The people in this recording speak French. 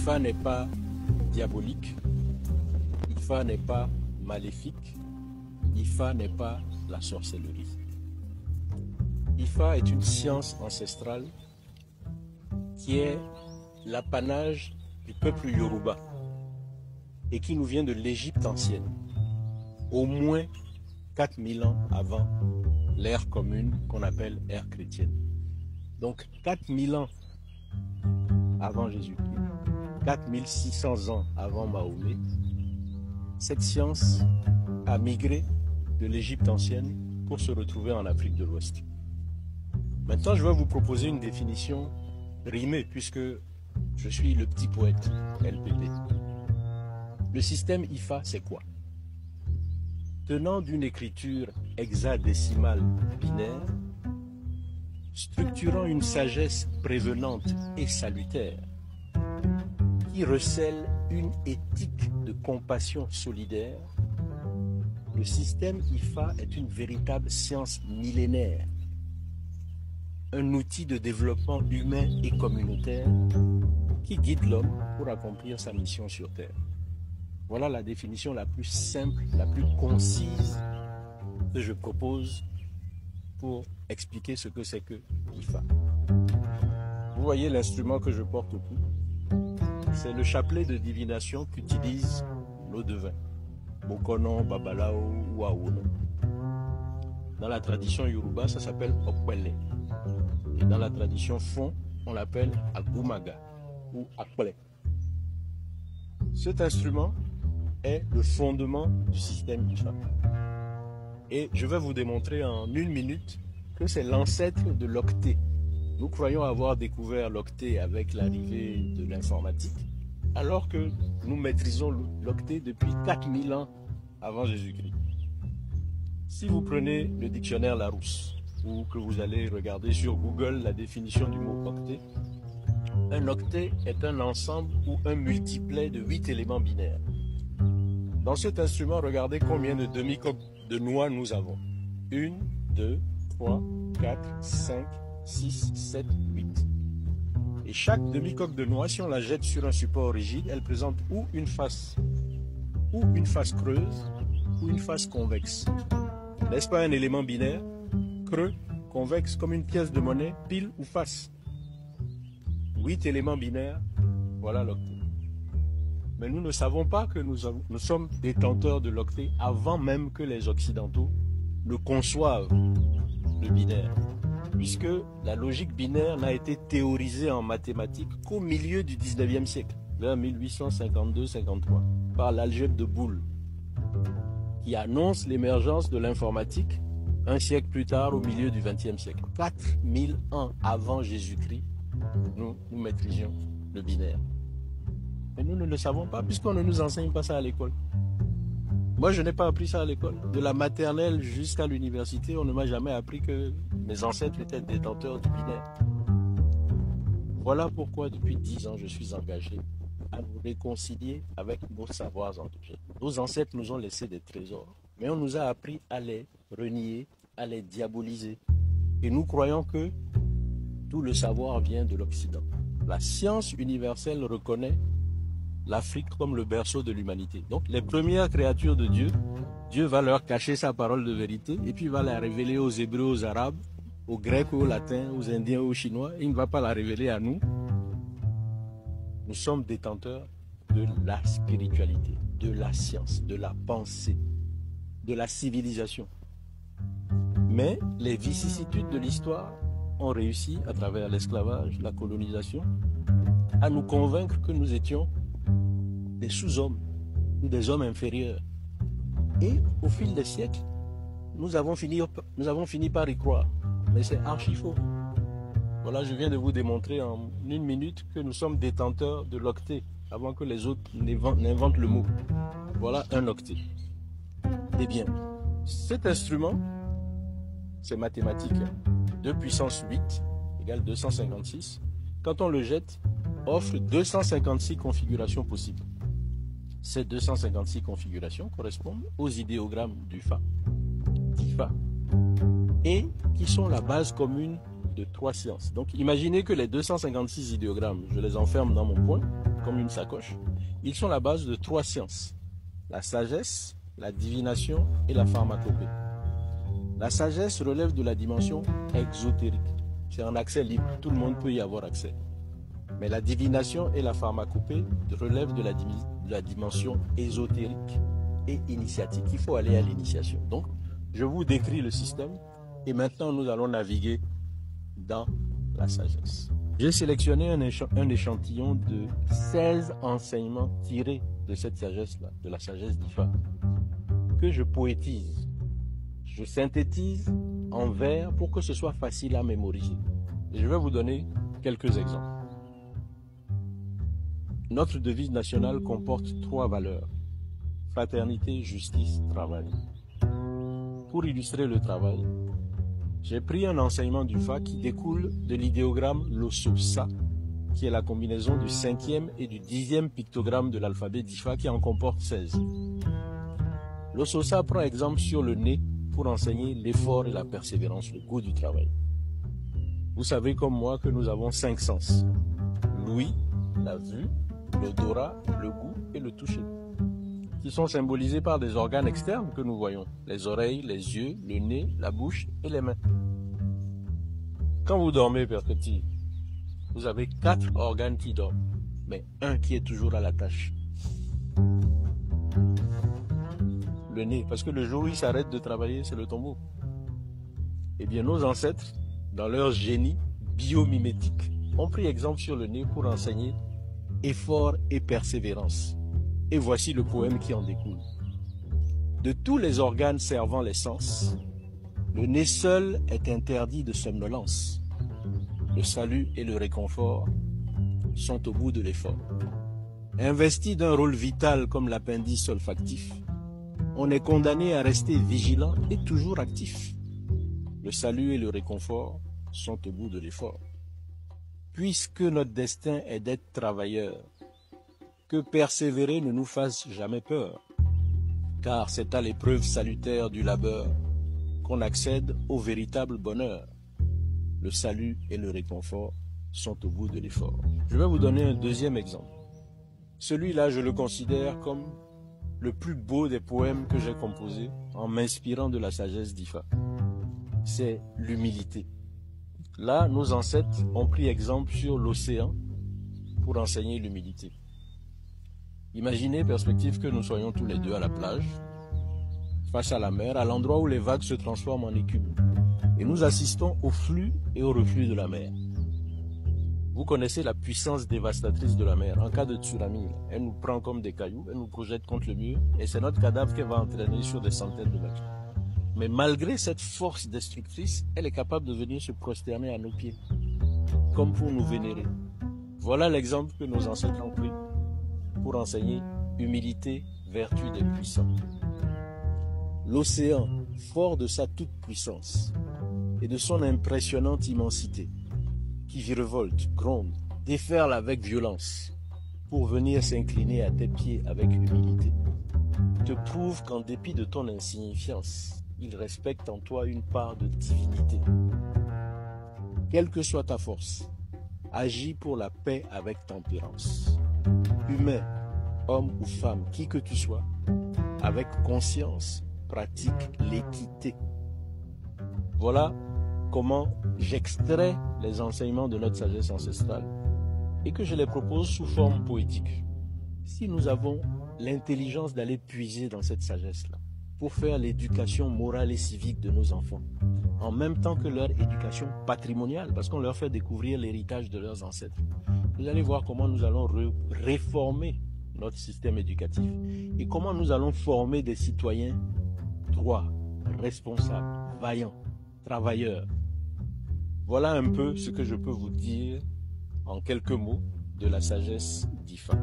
IFA n'est pas diabolique, IFA n'est pas maléfique, IFA n'est pas la sorcellerie. IFA est une science ancestrale qui est l'apanage du peuple Yoruba et qui nous vient de l'Égypte ancienne, au moins 4000 ans avant l'ère commune qu'on appelle ère chrétienne. Donc 4000 ans avant Jésus-Christ, 4600 ans avant Mahomet, cette science a migré de l'Égypte ancienne pour se retrouver en Afrique de l'Ouest. Maintenant, je vais vous proposer une définition rimée, puisque je suis le petit poète LPP. Le système IFA, c'est quoi? Tenant d'une écriture hexadécimale binaire, structurant une sagesse prévenante et salutaire, qui recèle une éthique de compassion solidaire, le système IFA est une véritable science millénaire, un outil de développement humain et communautaire qui guide l'homme pour accomplir sa mission sur Terre. Voilà la définition la plus simple, la plus concise que je propose pour expliquer ce que c'est que IFA. Vous voyez l'instrument que je porte au cou? C'est le chapelet de divination qu'utilisent nos devins, Bokono, Babalao ou Aono. Dans la tradition Yoruba, ça s'appelle Okwele. Et dans la tradition Fon, on l'appelle Agumaga ou Akple. Cet instrument est le fondement du système IFA. Et je vais vous démontrer en 1 minute que c'est l'ancêtre de l'octet. Nous croyons avoir découvert l'octet avec l'arrivée de l'informatique, alors que nous maîtrisons l'octet depuis 4000 ans avant Jésus-Christ. Si vous prenez le dictionnaire Larousse, ou que vous allez regarder sur Google la définition du mot octet, un octet est un ensemble ou un multiplet de 8 éléments binaires. Dans cet instrument, regardez combien de demi-coques de noix nous avons. 1, 2, 3, 4, 5, 6, 7, 8. Et chaque demi-coque de noix, si on la jette sur un support rigide, elle présente ou une face creuse, ou une face convexe. N'est-ce pas un élément binaire? Creux, convexe, comme une pièce de monnaie, pile ou face. 8 éléments binaires, voilà l'octet. Mais nous ne savons pas que nous sommes détenteurs de l'octet avant même que les Occidentaux ne conçoivent le binaire, puisque la logique binaire n'a été théorisée en mathématiques qu'au milieu du 19e siècle, vers 1852-53, par l'algèbre de Boole, qui annonce l'émergence de l'informatique un siècle plus tard, au milieu du XXe siècle. 4000 ans avant Jésus-Christ, nous maîtrisions le binaire. Mais nous ne le savons pas, puisqu'on ne nous enseigne pas ça à l'école. Moi, je n'ai pas appris ça à l'école. De la maternelle jusqu'à l'université, on ne m'a jamais appris que mes ancêtres étaient détenteurs du binaire. Voilà pourquoi, depuis 10 ans, je suis engagé à nous réconcilier avec nos savoirs endogènes. Nos ancêtres nous ont laissé des trésors, mais on nous a appris à les renier, à les diaboliser. Et nous croyons que tout le savoir vient de l'Occident. La science universelle reconnaît l'Afrique comme le berceau de l'humanité. Donc les premières créatures de Dieu, Dieu va leur cacher sa parole de vérité et puis va la révéler aux Hébreux, aux Arabes, aux Grecs, aux Latins, aux Indiens, aux Chinois. Et il ne va pas la révéler à nous. Nous sommes détenteurs de la spiritualité, de la science, de la pensée, de la civilisation. Mais les vicissitudes de l'histoire ont réussi, à travers l'esclavage, la colonisation, à nous convaincre que nous étions des sous-hommes ou des hommes inférieurs. Et au fil des siècles, nous avons fini par y croire. Mais c'est archi faux. Voilà, je viens de vous démontrer en 1 minute que nous sommes détenteurs de l'octet avant que les autres n'inventent le mot. Voilà un octet. Eh bien, cet instrument, c'est mathématique. 2 puissance 8 égale 256. Quand on le jette, offre 256 configurations possibles. Ces 256 configurations correspondent aux idéogrammes d'IFA, et qui sont la base commune de 3 sciences. Donc imaginez que les 256 idéogrammes, je les enferme dans mon poing, comme une sacoche. Ils sont la base de 3 sciences: la sagesse, la divination et la pharmacopée. La sagesse relève de la dimension exotérique. C'est un accès libre, tout le monde peut y avoir accès. Mais la divination et la pharmacopée relèvent de la dimension ésotérique et initiatique. Il faut aller à l'initiation. Donc, je vous décris le système et maintenant nous allons naviguer dans la sagesse. J'ai sélectionné un échantillon de 16 enseignements tirés de cette sagesse-là, de la sagesse d'Ifa, que je poétise. Je synthétise en vers pour que ce soit facile à mémoriser. Et je vais vous donner quelques exemples. Notre devise nationale comporte 3 valeurs: fraternité, justice, travail. Pour illustrer le travail, j'ai pris un enseignement du Fa qui découle de l'idéogramme Lososa, qui est la combinaison du 5e et du 10e pictogramme de l'alphabet d'Ifa qui en comporte 16. Lososa prend exemple sur le nez pour enseigner l'effort et la persévérance, le goût du travail. Vous savez comme moi que nous avons 5 sens: l'ouïe, la vue, l'odorat, le goût et le toucher, qui sont symbolisés par des organes externes que nous voyons: les oreilles, les yeux, le nez, la bouche et les mains. Quand vous dormez, perspective, vous avez 4 organes qui dorment, mais un qui est toujours à la tâche. Le nez, parce que le jour où il s'arrête de travailler, c'est le tombeau. Eh bien, nos ancêtres, dans leur génie biomimétique, ont pris exemple sur le nez pour enseigner effort et persévérance. Et voici le poème qui en découle. De tous les organes servant les sens, le nez seul est interdit de somnolence. Le salut et le réconfort sont au bout de l'effort. Investi d'un rôle vital comme l'appendice olfactif, on est condamné à rester vigilant et toujours actif. Le salut et le réconfort sont au bout de l'effort. Puisque notre destin est d'être travailleurs, que persévérer ne nous fasse jamais peur, car c'est à l'épreuve salutaire du labeur qu'on accède au véritable bonheur. Le salut et le réconfort sont au bout de l'effort. Je vais vous donner un deuxième exemple. Celui-là, je le considère comme le plus beau des poèmes que j'ai composés en m'inspirant de la sagesse d'Ifa. C'est l'humilité. Là, nos ancêtres ont pris exemple sur l'océan pour enseigner l'humilité. Imaginez, perspective, que nous soyons tous les deux à la plage, face à la mer, à l'endroit où les vagues se transforment en écume. Et nous assistons au flux et au reflux de la mer. Vous connaissez la puissance dévastatrice de la mer. En cas de tsunami, elle nous prend comme des cailloux, elle nous projette contre le mur, et c'est notre cadavre qu'elle va entraîner sur des centaines de mètres. Mais malgré cette force destructrice, elle est capable de venir se prosterner à nos pieds, comme pour nous vénérer. Voilà l'exemple que nos ancêtres ont pris pour enseigner humilité, vertu des puissants. L'océan, fort de sa toute-puissance et de son impressionnante immensité, qui virevolte, gronde, déferle avec violence pour venir s'incliner à tes pieds avec humilité, te prouve qu'en dépit de ton insignifiance, il respecte en toi une part de divinité. Quelle que soit ta force, agis pour la paix avec tempérance. Humain, homme ou femme, qui que tu sois, avec conscience, pratique l'équité. Voilà comment j'extrais les enseignements de notre sagesse ancestrale et que je les propose sous forme poétique. Si nous avons l'intelligence d'aller puiser dans cette sagesse-là pour faire l'éducation morale et civique de nos enfants, en même temps que leur éducation patrimoniale, parce qu'on leur fait découvrir l'héritage de leurs ancêtres, vous allez voir comment nous allons réformer notre système éducatif et comment nous allons former des citoyens droits, responsables, vaillants, travailleurs. Voilà un peu ce que je peux vous dire en quelques mots de la sagesse d'Ifa.